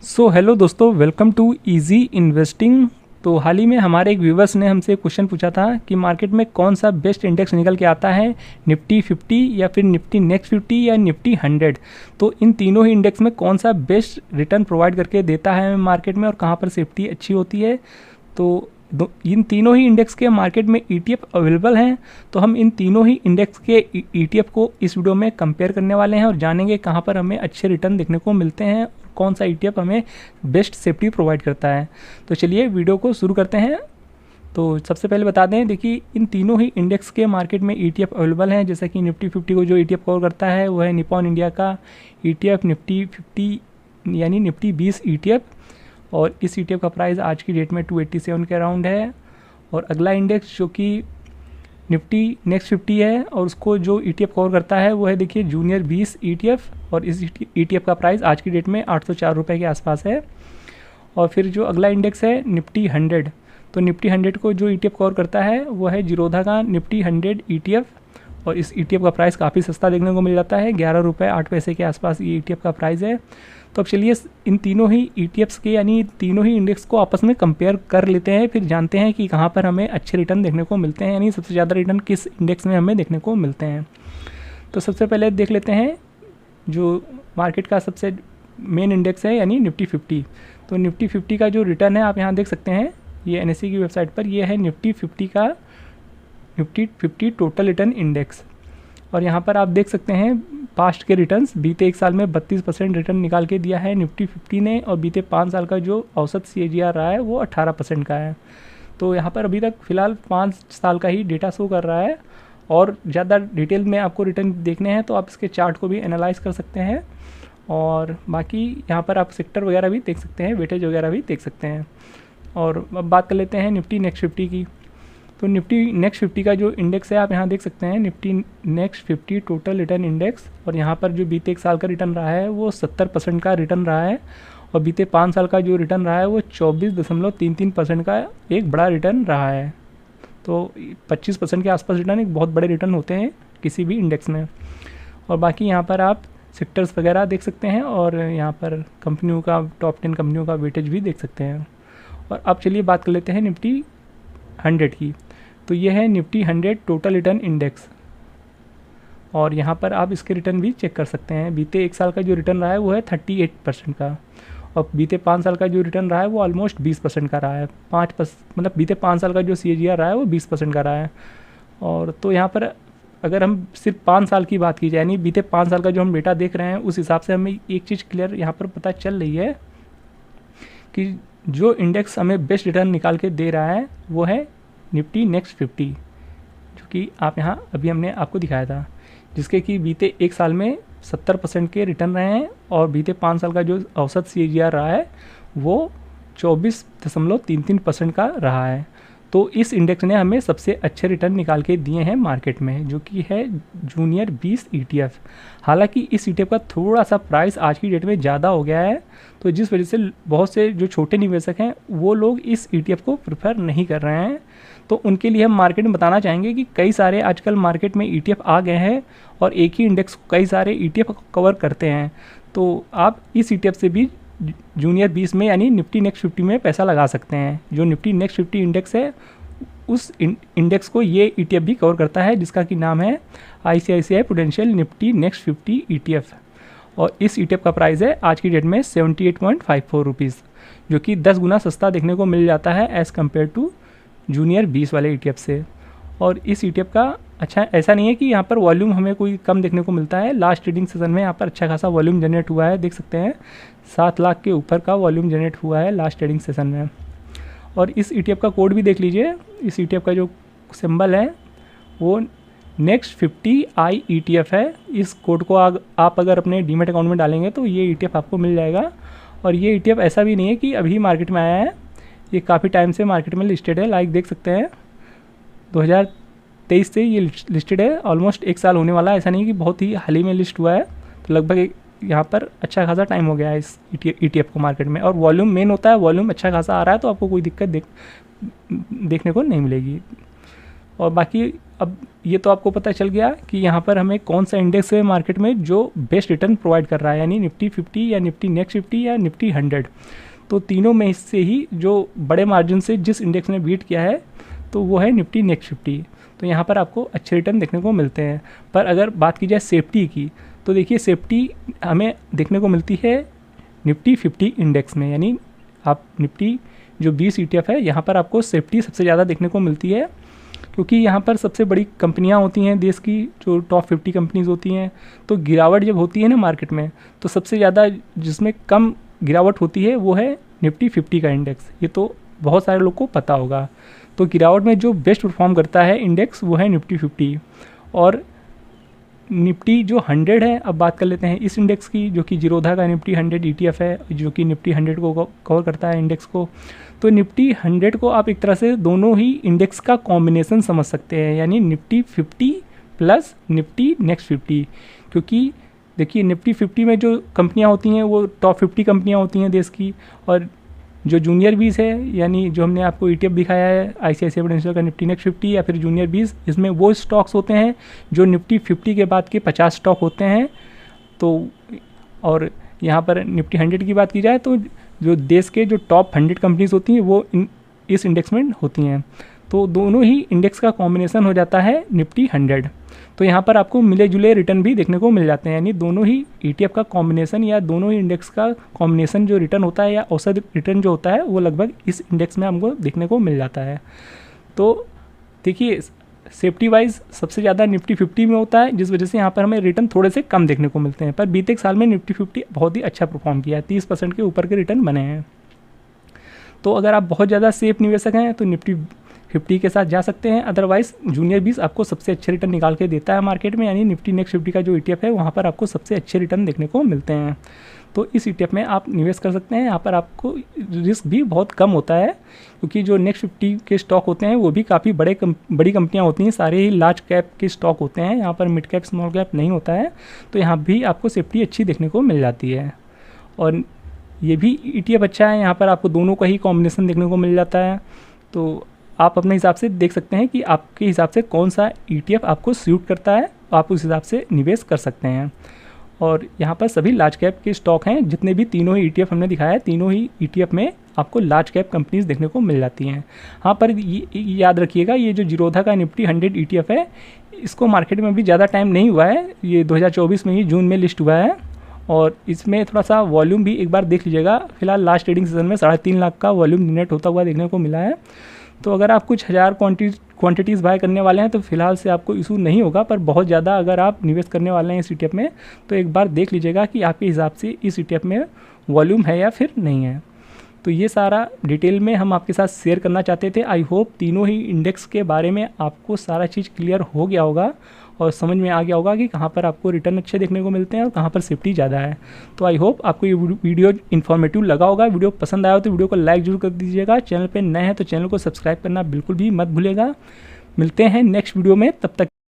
So hello दोस्तों, welcome to easy investing. तो हाल ही में हमारे एक व्यूवर्स ने हमसे क्वेश्चन पूछा था कि मार्केट में कौन सा बेस्ट इंडेक्स निकल के आता है, निफ्टी 50 या फिर निफ्टी नेक्स्ट 50 या निफ्टी 100। तो इन तीनों ही इंडेक्स में कौन सा बेस्ट रिटर्न प्रोवाइड करके देता है मार्केट में और कहाँ पर सेफ्टी अच्छी होती है। तो इन तीनों ही इंडेक्स के मार्केट में ETF अवेलेबल हैं। तो हम इन तीनों ही इंडेक्स के ETF को इस वीडियो में कंपेयर करने वाले हैं और जानेंगे कहाँ पर हमें अच्छे रिटर्न देखने को मिलते हैं, कौन सा ETF हमें बेस्ट सेफ्टी प्रोवाइड करता है। तो चलिए वीडियो को शुरू करते हैं। तो सबसे पहले बता दें, देखिए इन तीनों ही इंडेक्स के मार्केट में ETF अवेलेबल हैं। जैसा कि निफ्टी 50 को जो ETF कवर करता है वो है निपॉन इंडिया का ETF निफ्टी 50 यानी निफ्टी 20 ETF, और इस ETF का प्राइस आज की डेट में 287 के अराउंड है। और अगला इंडेक्स जो कि निफ्टी नेक्स्ट 50 है और उसको जो ETF कवर करता है वो है देखिए जूनियर 20 ETF, और इस ETF का प्राइस आज की डेट में 804 रुपये के आसपास है। और फिर जो अगला इंडेक्स है निफ्टी 100, तो निफ्टी 100 को जो ETF कवर करता है वो है जीरोधा का निफ्टी 100 ETF, और इस ETF का प्राइस काफ़ी सस्ता देखने को मिल जाता है, 11 रुपये 8 पैसे के आसपास ये ETF का प्राइस है। तो अब चलिए इन तीनों ही ETFs के यानी तीनों ही इंडेक्स को आपस में कंपेयर कर लेते हैं, फिर जानते हैं कि कहाँ पर हमें अच्छे रिटर्न देखने को मिलते हैं, यानी सबसे ज़्यादा रिटर्न किस इंडेक्स में हमें देखने को मिलते हैं। तो सबसे पहले देख लेते हैं जो मार्केट का सबसे मेन इंडेक्स है यानी निफ्टी 50। तो निफ्टी 50 का जो रिटर्न है आप यहाँ देख सकते हैं, ये NSE की वेबसाइट पर ये है निफ्टी 50 का निफ्टी 50 टोटल रिटर्न इंडेक्स। और यहाँ पर आप देख सकते हैं पास्ट के रिटर्न्स, बीते एक साल में 32% रिटर्न निकाल के दिया है निफ्टी 50 ने, और बीते 5 साल का जो औसत CAGR रहा है वो 18% का है। तो यहाँ पर अभी तक फ़िलहाल 5 साल का ही डेटा शो कर रहा है, और ज़्यादा डिटेल में आपको रिटर्न देखने हैं तो आप इसके चार्ट को भी एनालाइज कर सकते हैं। और बाकी यहाँ पर आप सेक्टर वगैरह भी देख सकते हैं, वेटेज वगैरह भी देख सकते हैं। और अब बात कर लेते हैं निफ्टी नेक्स्ट 50 की। तो निफ्टी नेक्स्ट 50 का जो इंडेक्स है आप यहाँ देख सकते हैं, Nifty next 50 total return index, और यहाँ पर जो बीते एक साल का रिटर्न रहा है वो 70% का रिटर्न रहा है, और बीते 5 साल का जो रिटर्न रहा है वो 24.33% का एक बड़ा रिटर्न रहा है। तो 25% के आसपास रिटर्न एक बहुत बड़े रिटर्न होते हैं किसी भी इंडेक्स में। और बाकी यहाँ पर आप सेक्टर्स वगैरह देख सकते हैं, और यहाँ पर कंपनियों का टॉप 10 कंपनियों का वेटेज भी देख सकते हैं। और अब चलिए बात कर लेते हैं निफ्टी 100 की। तो ये है निफ्टी 100 टोटल रिटर्न इंडेक्स, और यहाँ पर आप इसके रिटर्न भी चेक कर सकते हैं। बीते एक साल का जो रिटर्न रहा है वो है 38% का, और बीते 5 साल का जो रिटर्न रहा है वो ऑलमोस्ट 20% का रहा है। मतलब बीते 5 साल का जो CAGR रहा है वो 20% का रहा है। और तो यहाँ पर अगर हम सिर्फ 5 साल की बात की जाए, यानी बीते 5 साल का जो हम डेटा देख रहे हैं उस हिसाब से हमें एक चीज़ क्लियर यहाँ पर पता चल रही है कि जो इंडेक्स हमें बेस्ट रिटर्न निकाल के दे रहा है वो है निफ्टी नेक्स्ट 50, जो कि आप यहाँ अभी हमने आपको दिखाया था, जिसके कि बीते एक साल में 70% के रिटर्न रहे हैं, और बीते 5 साल का जो औसत CAGR रहा है वो 24.33% का रहा है। तो इस इंडेक्स ने हमें सबसे अच्छे रिटर्न निकाल के दिए हैं मार्केट में, जो कि है जूनियर 20 ETF। हालांकि इस ETF का थोड़ा सा प्राइस आज की डेट में ज़्यादा हो गया है, तो जिस वजह से बहुत से जो छोटे निवेशक हैं वो लोग इस ETF को प्रेफर नहीं कर रहे हैं। तो उनके लिए हम मार्केट में बताना चाहेंगे कि कई सारे आजकल मार्केट में ETF आ गए हैं, और एक ही इंडेक्स को कई सारे ETF कवर करते हैं। तो आप इस ETF से भी जूनियर 20 में यानी निफ्टी नेक्स्ट 50 में पैसा लगा सकते हैं। जो निफ्टी नेक्स्ट 50 इंडेक्स है उस इंडेक्स को ये ETF भी कवर करता है, जिसका कि नाम है ICICI prudential Nifty next 50 ETF, और इस ETF का प्राइस है आज की डेट में 78.54 रुपीज़, जो कि 10 गुना सस्ता देखने को मिल जाता है एज़ कम्पेयर टू जूनियर 20 वाले ETF से। और इस ETF का अच्छा ऐसा नहीं है कि यहाँ पर वॉल्यूम हमें कोई कम देखने को मिलता है। लास्ट ट्रेडिंग सेशन में यहाँ पर अच्छा खासा वॉल्यूम जनरेट हुआ है, देख सकते हैं 7 लाख के ऊपर का वॉल्यूम जनरेट हुआ है लास्ट ट्रेडिंग सेशन में। और इस ETF का कोड भी देख लीजिए, इस ETF का जो सिंबल है वो नेक्स्ट 50 IETF है। इस कोड को आप अगर अपने डीमेट अकाउंट में डालेंगे तो ये ETF आपको मिल जाएगा। और ये ETF ऐसा भी नहीं है कि अभी मार्केट में आया है, ये काफ़ी टाइम से मार्केट में लिस्टेड है। लाइक देख सकते हैं 2023 से ये लिस्टेड है, ऑलमोस्ट एक साल होने वाला है। ऐसा नहीं कि बहुत ही हाल ही में लिस्ट हुआ है, तो लगभग यहाँ पर अच्छा खासा टाइम हो गया है इस ETF को मार्केट में। और वॉल्यूम मेन होता है, वॉल्यूम अच्छा खासा आ रहा है तो आपको कोई दिक्कत देखने को नहीं मिलेगी। और बाकी अब ये तो आपको पता चल गया कि यहाँ पर हमें कौन सा इंडेक्स है मार्केट में जो बेस्ट रिटर्न प्रोवाइड कर रहा है, यानी निफ्टी 50 या निफ्टी नेक्स्ट 50 या निफ्टी 100। तो तीनों में से ही जो बड़े मार्जिन से जिस इंडेक्स ने बीट किया है तो वो है निफ्टी नेक्स्ट 50। तो यहाँ पर आपको अच्छे रिटर्न देखने को मिलते हैं। पर अगर बात की जाए सेफ्टी की, तो देखिए सेफ्टी हमें देखने को मिलती है निफ्टी 50 इंडेक्स में, यानी आप निफ्टी जो 20 ETF है यहाँ पर आपको सेफ्टी सबसे ज़्यादा देखने को मिलती है, क्योंकि यहाँ पर सबसे बड़ी कंपनियाँ होती हैं देश की, जो टॉप 50 कंपनीज़ होती हैं। तो गिरावट जब होती है ना मार्केट में, तो सबसे ज़्यादा जिसमें कम गिरावट होती है वो है निफ्टी 50 का इंडेक्स। ये तो बहुत सारे लोग को पता होगा। तो गिरावट में जो बेस्ट परफॉर्म करता है इंडेक्स वो है निफ्टी 50। और निफ्टी जो 100 है, अब बात कर लेते हैं इस इंडेक्स की, जो कि जीरोधा का निफ्टी 100 ETF है, जो कि निफ्टी 100 को कवर करता है इंडेक्स को। तो निफ्टी 100 को आप एक तरह से दोनों ही इंडेक्स का कॉम्बिनेशन समझ सकते हैं, यानी निफ्टी 50 प्लस निफ्टी नेक्स्ट 50। क्योंकि देखिए निफ्टी 50 में जो कंपनियां होती हैं वो टॉप 50 कंपनियां होती हैं देश की, और जो जूनियर 20 है, यानी जो हमने आपको ETF दिखाया है ICICI प्रूडेंशियल का निफ्टी नेक्स्ट 50 या फिर जूनियर 20, इसमें वो स्टॉक्स होते हैं जो निफ्टी 50 के बाद के 50 स्टॉक होते हैं। तो और यहाँ पर निफ्टी 100 की बात की जाए तो जो देश के जो टॉप 100 कंपनीज होती हैं वो इस इंडेक्स में होती हैं। तो दोनों ही इंडेक्स का कॉम्बिनेशन हो जाता है निफ्टी 100। तो यहाँ पर आपको मिले जुले रिटर्न भी देखने को मिल जाते हैं, यानी दोनों ही ETF का कॉम्बिनेशन या दोनों ही इंडेक्स का कॉम्बिनेशन जो रिटर्न होता है या औसत रिटर्न जो होता है वो लगभग इस इंडेक्स में हमको देखने को मिल जाता है। तो देखिए सेफ्टी वाइज सबसे ज़्यादा निफ्टी 50 में होता है, जिस वजह से यहाँ पर हमें रिटर्न थोड़े से कम देखने को मिलते हैं। पर बीते एक साल में निफ्टी 50 बहुत ही अच्छा परफॉर्म किया है, 30% के ऊपर के रिटर्न बने हैं। तो अगर आप बहुत ज़्यादा सेफ निवेशक हैं तो निफ्टी 50 के साथ जा सकते हैं। अदरवाइज जूनियर 20 आपको सबसे अच्छे रिटर्न निकाल के देता है मार्केट में, यानी निफ्टी नेक्स्ट 50 का जो ETF है वहाँ पर आपको सबसे अच्छे रिटर्न देखने को मिलते हैं। तो इस ETF में आप निवेश कर सकते हैं। यहाँ पर आपको रिस्क भी बहुत कम होता है, क्योंकि जो नेक्स्ट 50 के स्टॉक होते हैं वो भी काफ़ी बड़ी कंपनियाँ होती हैं, सारे ही लार्ज कैप के स्टॉक होते हैं। यहाँ पर मिड कैप स्मॉल कैप नहीं होता है, तो यहाँ भी आपको सेफ्टी अच्छी देखने को मिल जाती है। और ये भी ETF अच्छा है, यहाँ पर आपको दोनों का ही कॉम्बिनेशन देखने को मिल जाता है। तो आप अपने हिसाब से देख सकते हैं कि आपके हिसाब से कौन सा ETF आपको सूट करता है, आप उस हिसाब से निवेश कर सकते हैं। और यहाँ पर सभी लार्ज कैप के स्टॉक हैं, जितने भी तीनों ही ETF हमने दिखाया है, तीनों ही ETF में आपको लार्ज कैप कंपनीज देखने को मिल जाती हैं। हाँ, पर ये याद रखिएगा, ये जो जीरोधा का निफ्टी 100 ETF है, इसको मार्केट में भी ज़्यादा टाइम नहीं हुआ है, ये 2024 में ही जून में लिस्ट हुआ है। और इसमें थोड़ा सा वॉल्यूम भी एक बार देख लीजिएगा। फिलहाल लास्ट ट्रेडिंग सीजन में 3.5 लाख का वॉल्यूम जनरेट होता हुआ देखने को मिला है। तो अगर आप कुछ हज़ार क्वांटिटीज़ बाय करने वाले हैं तो फिलहाल से आपको इशू नहीं होगा, पर बहुत ज़्यादा अगर आप निवेश करने वाले हैं इस ETF में तो एक बार देख लीजिएगा कि आपके हिसाब से इस ETF में वॉल्यूम है या फिर नहीं है। तो ये सारा डिटेल में हम आपके साथ शेयर करना चाहते थे। आई होप तीनों ही इंडेक्स के बारे में आपको सारा चीज़ क्लियर हो गया होगा और समझ में आ गया होगा कि कहाँ पर आपको रिटर्न अच्छे देखने को मिलते हैं और कहाँ पर सेफ्टी ज़्यादा है। तो आई होप आपको ये वीडियो इन्फॉर्मेटिव लगा होगा। वीडियो पसंद आया हो तो वीडियो को लाइक जरूर कर दीजिएगा। चैनल पे नए हैं तो चैनल को सब्सक्राइब करना बिल्कुल भी मत भूलिएगा। मिलते हैं नेक्स्ट वीडियो में, तब तक